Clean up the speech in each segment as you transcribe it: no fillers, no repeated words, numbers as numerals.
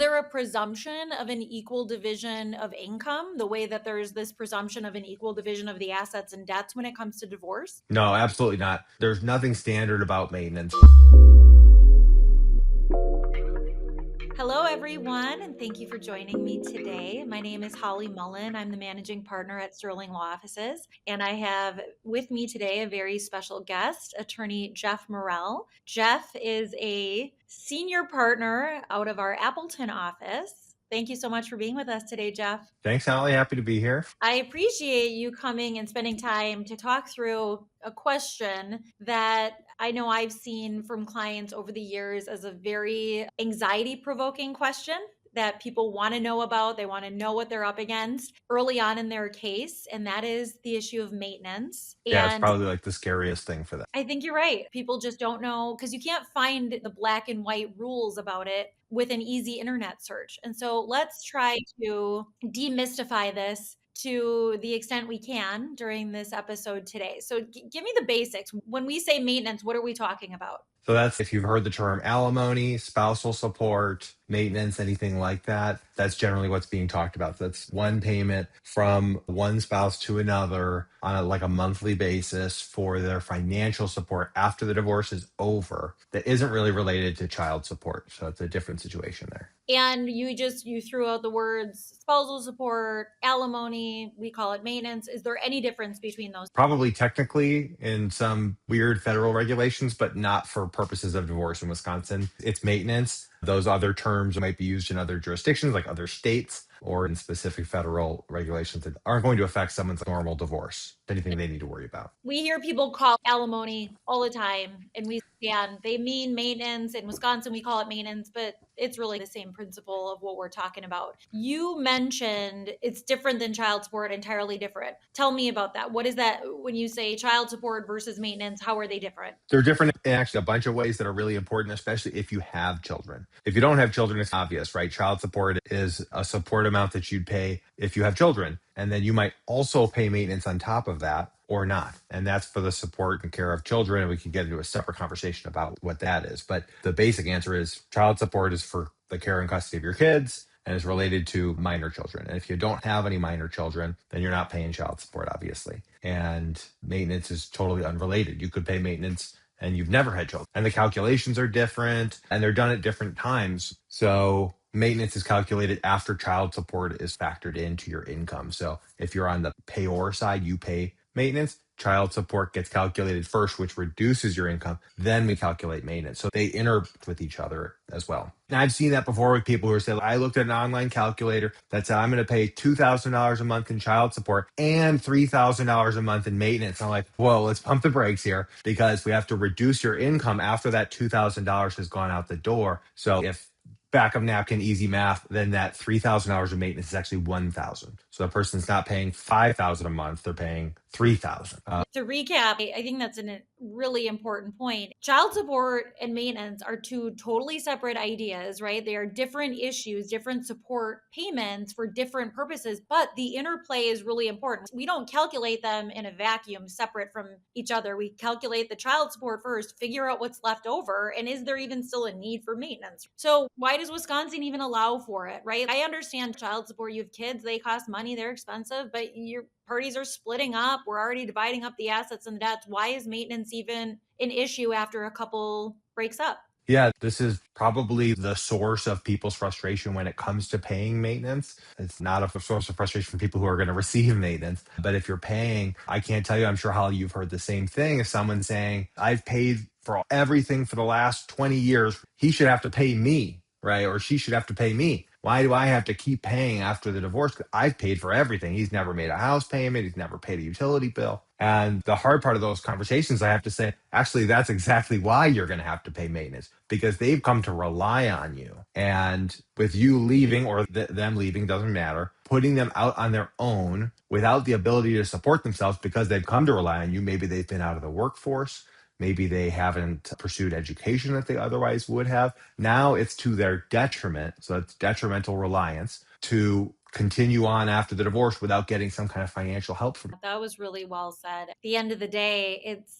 there a presumption of an equal division of income, the way that there's this presumption of an equal division of the assets and debts when it comes to divorce? No, absolutely not. There's nothing standard about maintenance. Hello, everyone, and thank you for joining me today. My name is Holly Mullin. I'm the managing partner at Sterling Law Offices, and I have with me today a very special guest, attorney Jeff Morrell. Jeff is a senior partner out of our Appleton office. Thank you so much for being with us today, Jeff. Thanks, Holly. Happy to be here. I appreciate you coming and spending time to talk through a question that I know I've seen from clients over the years as a very anxiety-provoking question that people want to know about. They want to know what they're up against early on in their case, and that is the issue of maintenance. Yeah, it's And probably like the scariest thing for them. I think you're right. People just don't know because you can't find the black and white rules about it with an easy internet search. And so let's try to demystify this to the extent we can during this episode today. So give me the basics. When we say maintenance, what are we talking about? So that's if you've heard the term alimony, spousal support, maintenance, anything like that. That's generally what's being talked about. That's one payment from one spouse to another on like a monthly basis for their financial support after the divorce is over. That isn't really related to child support. So it's a different situation there. And you threw out the words spousal support, alimony, we call it maintenance. Is there any difference between those? Probably technically in some weird federal regulations, but not for purposes of divorce in Wisconsin. It's maintenance. Those other terms might be used in other jurisdictions, like other states, or in specific federal regulations that aren't going to affect someone's normal divorce. Anything they need to worry about. We hear people call alimony all the time, and they mean maintenance. In Wisconsin, we call it maintenance, but it's really the same principle of what we're talking about. You mentioned it's different than child support, entirely different. Tell me about that. What is that when you say child support versus maintenance? How are they different? They're different in actually a bunch of ways that are really important, especially if you have children. If you don't have children, it's obvious, right? Child support is a support amount that you'd pay if you have children. And then you might also pay maintenance on top of that or not. And that's for the support and care of children. And we can get into a separate conversation about what that is. But the basic answer is child support is for the care and custody of your kids and is related to minor children. And if you don't have any minor children, then you're not paying child support, obviously. And maintenance is totally unrelated. You could pay maintenance and you've never had children. And the calculations are different and they're done at different times. So maintenance is calculated after child support is factored into your income. So if you're on the payor side, you pay maintenance. Child support gets calculated first, which reduces your income. Then we calculate maintenance. So they interact with each other as well. And I've seen that before with people who are saying, I looked at an online calculator that said I'm going to pay $2,000 a month in child support and $3,000 a month in maintenance. I'm like, whoa, let's pump the brakes here because we have to reduce your income after that $2,000 has gone out the door. So if back of napkin, easy math, then that $3,000 of maintenance is actually $1,000. So the person's not paying $5,000 a month; they're paying $3,000. To recap, I think that's a really important point. Child support and maintenance are two totally separate ideas, right? They are different issues, different support payments for different purposes, but the interplay is really important. We don't calculate them in a vacuum separate from each other. We calculate the child support first, figure out what's left over, and is there even still a need for maintenance? So why does Wisconsin even allow for it, right? I understand child support, you have kids, they cost money, they're expensive, but your parties are splitting up. We're already dividing up the assets and the debts. Why is maintenance even an issue after a couple breaks up? Yeah, this is probably the source of people's frustration when it comes to paying maintenance. It's not a source of frustration for people who are going to receive maintenance. But if you're paying, I can't tell you, I'm sure, Holly, you've heard the same thing as someone saying, I've paid for everything for the last 20 years. He should have to pay me, right? Or she should have to pay me. Why do I have to keep paying after the divorce? I've paid for everything. He's never made a house payment. He's never paid a utility bill. And the hard part of those conversations, I have to say, actually, that's exactly why you're going to have to pay maintenance because they've come to rely on you. And with you leaving or them leaving, doesn't matter, putting them out on their own without the ability to support themselves because they've come to rely on you. Maybe they've been out of the workforce. Maybe they haven't pursued education that they otherwise would have. Now it's to their detriment. So it's detrimental reliance to continue on after the divorce without getting some kind of financial help from it. That was really well said. At the end of the day, it's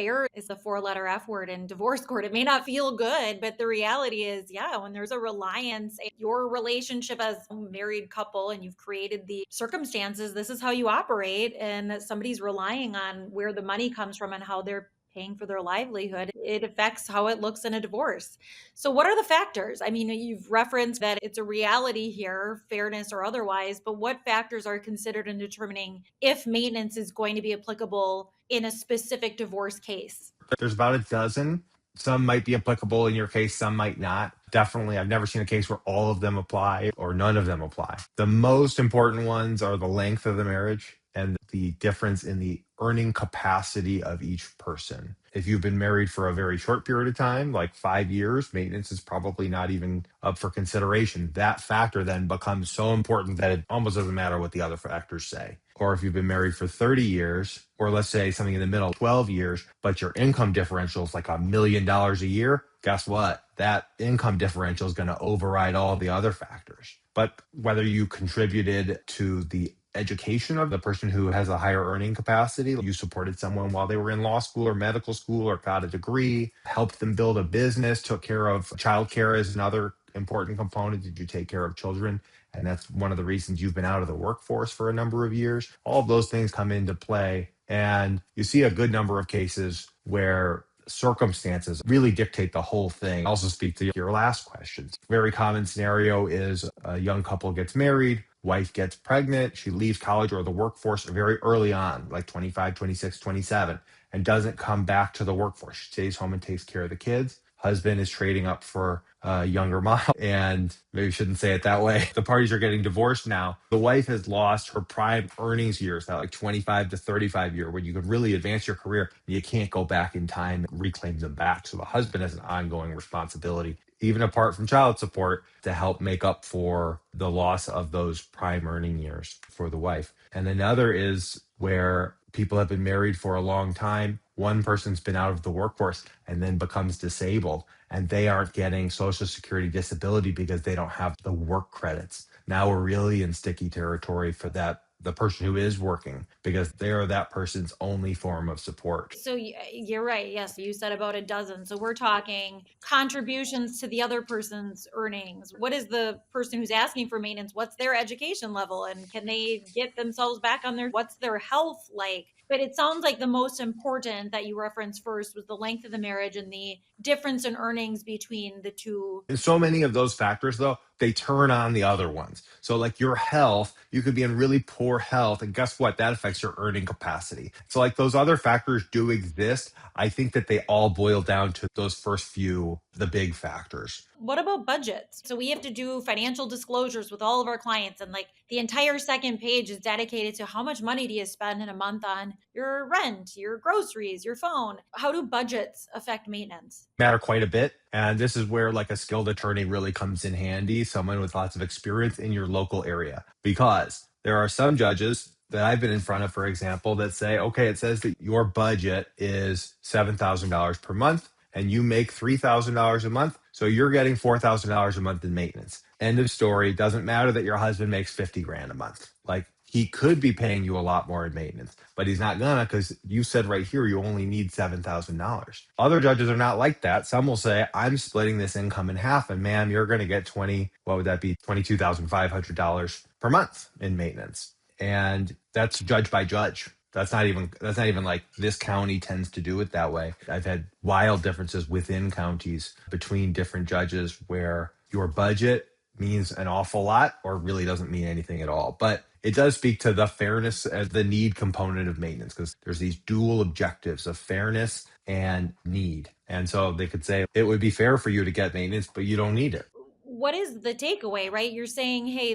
fair is the four-letter F word in divorce court. It may not feel good, but the reality is, yeah, when there's a reliance, your relationship as a married couple and you've created the circumstances, this is how you operate, and somebody's relying on where the money comes from and how they're paying for their livelihood, it affects how it looks in a divorce. So, what are the factors? I mean, you've referenced that it's a reality here, fairness or otherwise, but what factors are considered in determining if maintenance is going to be applicable in a specific divorce case? There's about a dozen. Some might be applicable in your case, some might not. Definitely, I've never seen a case where all of them apply or none of them apply. The most important ones are the length of the marriage and the difference in the earning capacity of each person. If you've been married for a very short period of time, like 5 years, maintenance is probably not even up for consideration. That factor then becomes so important that it almost doesn't matter what the other factors say. Or if you've been married for 30 years, or let's say something in the middle, 12 years, but your income differential is like $1 million a year, guess what? That income differential is going to override all the other factors. But whether you contributed to the education of the person who has a higher earning capacity, you supported someone while they were in law school or medical school or got a degree, helped them build a business, took care of childcare as another important component. Did you take care of children? And that's one of the reasons you've been out of the workforce for a number of years. All of those things come into play. And you see a good number of cases where circumstances really dictate the whole thing. I also speak to your last questions. Very common scenario is a young couple gets married, wife gets pregnant, she leaves college or the workforce very early on, like 25, 26, 27, and doesn't come back to the workforce. She stays home and takes care of the kids. Husband is trading up for a younger mom, and maybe shouldn't say it that way. The parties are getting divorced now. The wife has lost her prime earnings years, that like 25 to 35 year, when you could really advance your career. You can't go back in time and reclaim them back. So the husband has an ongoing responsibility, even apart from child support, to help make up for the loss of those prime earning years for the wife. And another is where people have been married for a long time. One person's been out of the workforce and then becomes disabled, and they aren't getting Social Security disability because they don't have the work credits. Now we're really in sticky territory for the person who is working, because they are that person's only form of support. So you're right. Yes, you said about a dozen. So we're talking contributions to the other person's earnings. What is the person who's asking for maintenance? What's their education level? And can they get themselves back on what's their health like? But it sounds like the most important that you referenced first was the length of the marriage and the difference in earnings between the two. And so many of those factors, though, they turn on the other ones. So, like your health, you could be in really poor health. And guess what? That affects your earning capacity. So, like those other factors do exist. I think that they all boil down to those first few, the big factors. What about budgets? So we have to do financial disclosures with all of our clients, and like the entire second page is dedicated to how much money do you spend in a month on your rent, your groceries, your phone. How do budgets affect maintenance? Matter quite a bit. And this is where like a skilled attorney really comes in handy, someone with lots of experience in your local area. Because there are some judges that I've been in front of, for example, that say, okay, it says that your budget is $7,000 per month and you make $3,000 a month. So you're getting $4,000 a month in maintenance. End of story. Doesn't matter that your husband makes 50 grand a month. Like, he could be paying you a lot more in maintenance, but he's not gonna, because you said right here you only need $7,000. Other judges are not like that. Some will say, I'm splitting this income in half, and ma'am, you're gonna get what would that be? $22,500 per month in maintenance. And that's judge by judge. That's not even like this county tends to do it that way. I've had wild differences within counties between different judges where your budget means an awful lot or really doesn't mean anything at all. But it does speak to the fairness as the need component of maintenance, because there's these dual objectives of fairness and need. And so they could say it would be fair for you to get maintenance, but you don't need it. What is the takeaway, right? You're saying, hey,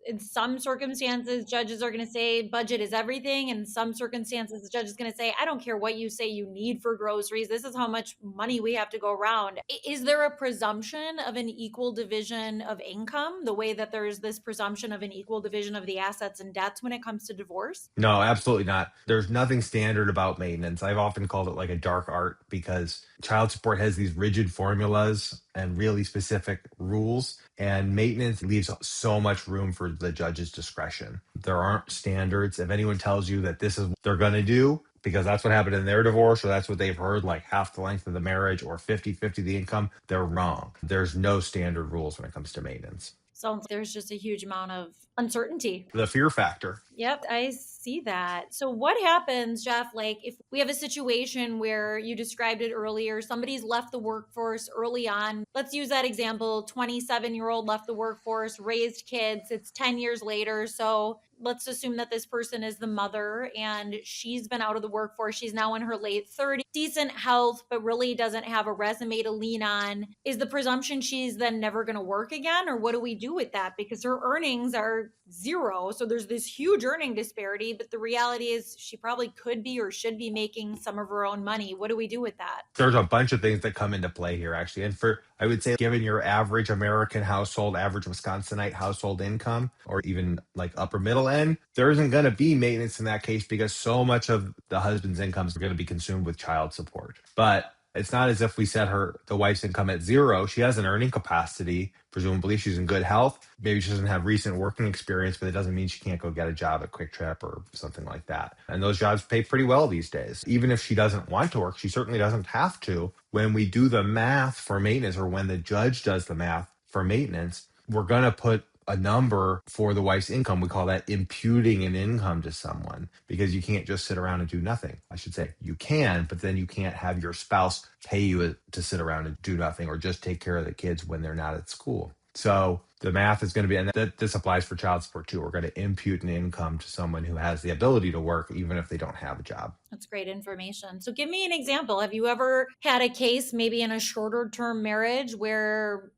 in some circumstances, judges are going to say budget is everything. And in some circumstances, the judge is going to say, I don't care what you say you need for groceries. This is how much money we have to go around. Is there a presumption of an equal division of income, the way that there's this presumption of an equal division of the assets and debts when it comes to divorce? No, absolutely not. There's nothing standard about maintenance. I've often called it like a dark art, because child support has these rigid formulas and really specific rules, and maintenance leaves so much room for the judge's discretion. There aren't standards. If anyone tells you that this is what they're going to do, because that's what happened in their divorce, or that's what they've heard, like half the length of the marriage or 50-50 the income. They're wrong. There's no standard rules when it comes to maintenance. Sounds like there's just a huge amount of uncertainty. The fear factor. Yep, I see that. So, what happens, Jeff? Like, if we have a situation where you described it earlier, somebody's left the workforce early on. Let's use that example 27-year-old left the workforce, raised kids. It's 10 years later. So, let's assume that this person is the mother and she's been out of the workforce. She's now in her late 30s, decent health, but really doesn't have a resume to lean on. Is the presumption she's then never going to work again? Or what do we do with that? Because her earnings are zero. So there's this huge earning disparity, but the reality is she probably could be or should be making some of her own money. What do we do with that? There's a bunch of things that come into play here, actually. And I would say, given your average American household, average Wisconsinite household income, or even like upper middle end, there isn't going to be maintenance in that case because so much of the husband's income is going to be consumed with child support. But it's not as if we set the wife's income at zero. She has an earning capacity. Presumably, she's in good health. Maybe she doesn't have recent working experience, but it doesn't mean she can't go get a job at Quick Trip or something like that. And those jobs pay pretty well these days. Even if she doesn't want to work, she certainly doesn't have to. When we do the math for maintenance, or when the judge does the math for maintenance, we're going to put a number for the wife's income. We call that imputing an income to someone, because you can't just sit around and do nothing. I should say you can, but then you can't have your spouse pay you to sit around and do nothing or just take care of the kids when they're not at school. So the math is going to be, and this applies for child support too. We're going to impute an income to someone who has the ability to work, even if they don't have a job. That's great information. So, give me an example. Have you ever had a case, maybe in a shorter term marriage, where,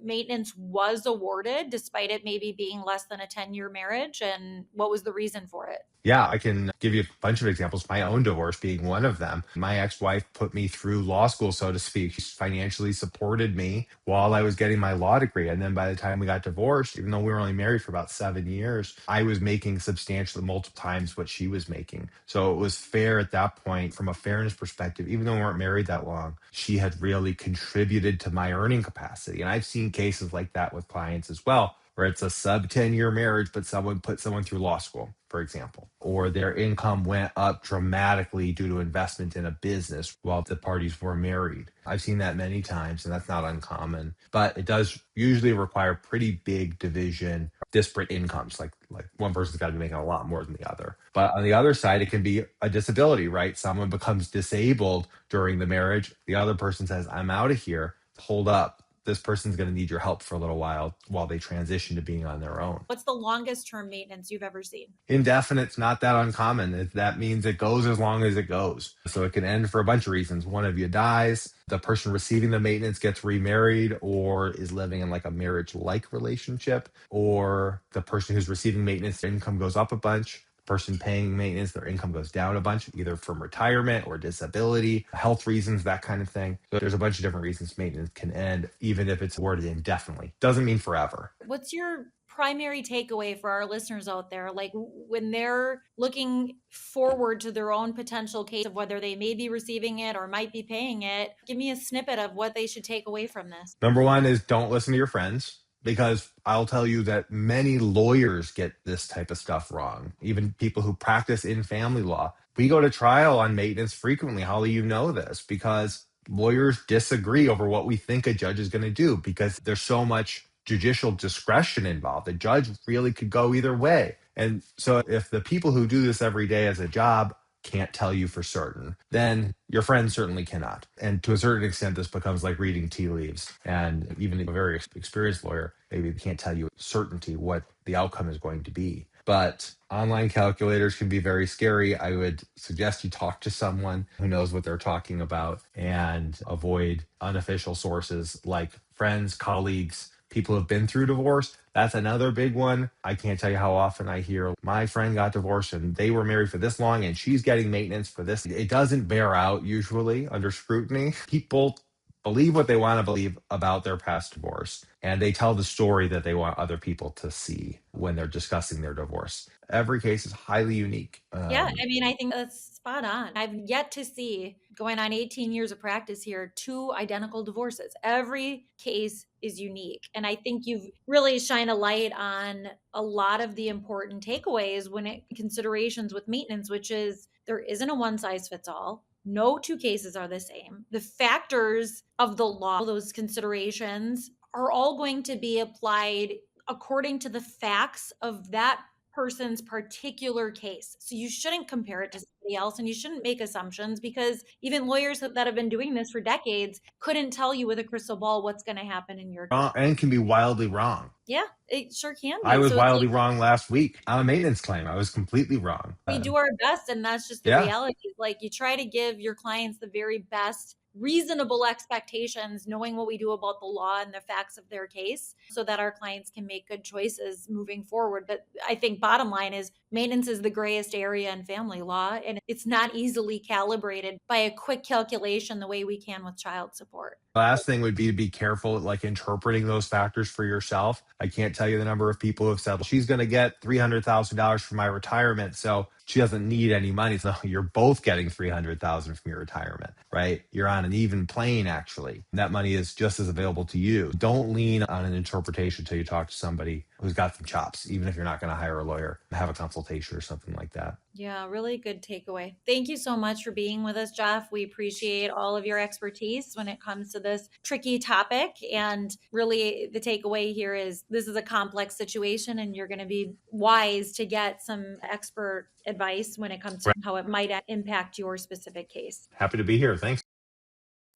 maintenance was awarded despite it maybe being less than a 10-year marriage? And what was the reason for it? Yeah, I can give you a bunch of examples, my own divorce being one of them. My ex-wife put me through law school, so to speak. She financially supported me while I was getting my law degree. And then by the time we got divorced, even though we were only married for about 7 years, I was making substantially multiple times what she was making. So it was fair at that point from a fairness perspective. Even though we weren't married that long, she had really contributed to my earning capacity. And I've seen cases like that with clients as well, where it's a sub 10-year marriage, but someone put someone through law school, for example, or their income went up dramatically due to investment in a business while the parties were married. I've seen that many times, and that's not uncommon, but it does usually require pretty big division, disparate incomes, like one person's got to be making a lot more than the other. But on the other side, it can be a disability, right? Someone becomes disabled during the marriage. The other person says, I'm out of here. Hold up. This person's going to need your help for a little while they transition to being on their own. What's the longest term maintenance you've ever seen? Indefinite's not that uncommon. That means it goes as long as it goes. So it can end for a bunch of reasons. One of you dies, the person receiving the maintenance gets remarried or is living in like a marriage-like relationship, or the person who's receiving maintenance, their income goes up a bunch. Person paying maintenance, their income goes down a bunch, either from retirement or disability, health reasons, that kind of thing. So there's a bunch of different reasons maintenance can end, even if it's awarded indefinitely. Doesn't mean forever. What's your primary takeaway for our listeners out there? Like, when they're looking forward to their own potential case of whether they may be receiving it or might be paying it, give me a snippet of what they should take away from this. Number one is don't listen to your friends, because I'll tell you that many lawyers get this type of stuff wrong. Even people who practice in family law. We go to trial on maintenance frequently. Holly, you know this, because lawyers disagree over what we think a judge is going to do, because there's so much judicial discretion involved. The judge really could go either way. And so if the people who do this every day as a job can't tell you for certain, then your friends certainly cannot. And to a certain extent, this becomes like reading tea leaves. And even a very experienced lawyer maybe can't tell you with certainty what the outcome is going to be. But online calculators can be very scary. I would suggest you talk to someone who knows what they're talking about and avoid unofficial sources like friends, colleagues, people who have been through divorce. That's another big one. I can't tell you how often I hear my friend got divorced and they were married for this long and she's getting maintenance for this. It doesn't bear out usually under scrutiny. People believe what they want to believe about their past divorce, and they tell the story that they want other people to see when they're discussing their divorce. Every case is highly unique. Yeah, I mean, I think that's spot on. I've yet to see, going on 18 years of practice here, two identical divorces. Every case is unique. And I think you've really shined a light on a lot of the important takeaways when it considerations with maintenance, which is there isn't a one size fits all. No two cases are the same. The factors of the law, those considerations, are all going to be applied according to the facts of that person's particular case. So you shouldn't compare it to somebody else and you shouldn't make assumptions, because even lawyers that have been doing this for decades couldn't tell you with a crystal ball what's going to happen in your case. And can be wildly wrong. Yeah, it sure can I be. was So it's wildly like wrong last week on a maintenance claim. I was completely wrong. we do our best, and that's just the Yeah. reality. Like, you try to give your clients the very best reasonable expectations, knowing what we do about the law and the facts of their case, so that our clients can make good choices moving forward. But I think bottom line is maintenance is the grayest area in family law, and it's not easily calibrated by a quick calculation the way we can with child support. Last thing would be to be careful, like interpreting those factors for yourself. I can't tell you the number of people who have said, she's going to get $300,000 from my retirement, so she doesn't need any money. So you're both getting $300,000 from your retirement, right? You're on an even plane, actually. That money is just as available to you. Don't lean on an interpretation until you talk to somebody who's got some chops, even if you're not going to hire a lawyer, have a consultation or something like that. Yeah, really good takeaway. Thank you so much for being with us, Jeff. We appreciate all of your expertise when it comes to this tricky topic. And really, the takeaway here is this is a complex situation, and you're going to be wise to get some expert advice when it comes to how it might impact your specific case. Happy to be here. Thanks.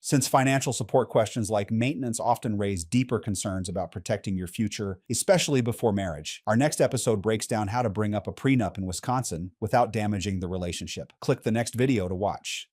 Since financial support questions like maintenance often raise deeper concerns about protecting your future, especially before marriage, our next episode breaks down how to bring up a prenup in Wisconsin without damaging the relationship. Click the next video to watch.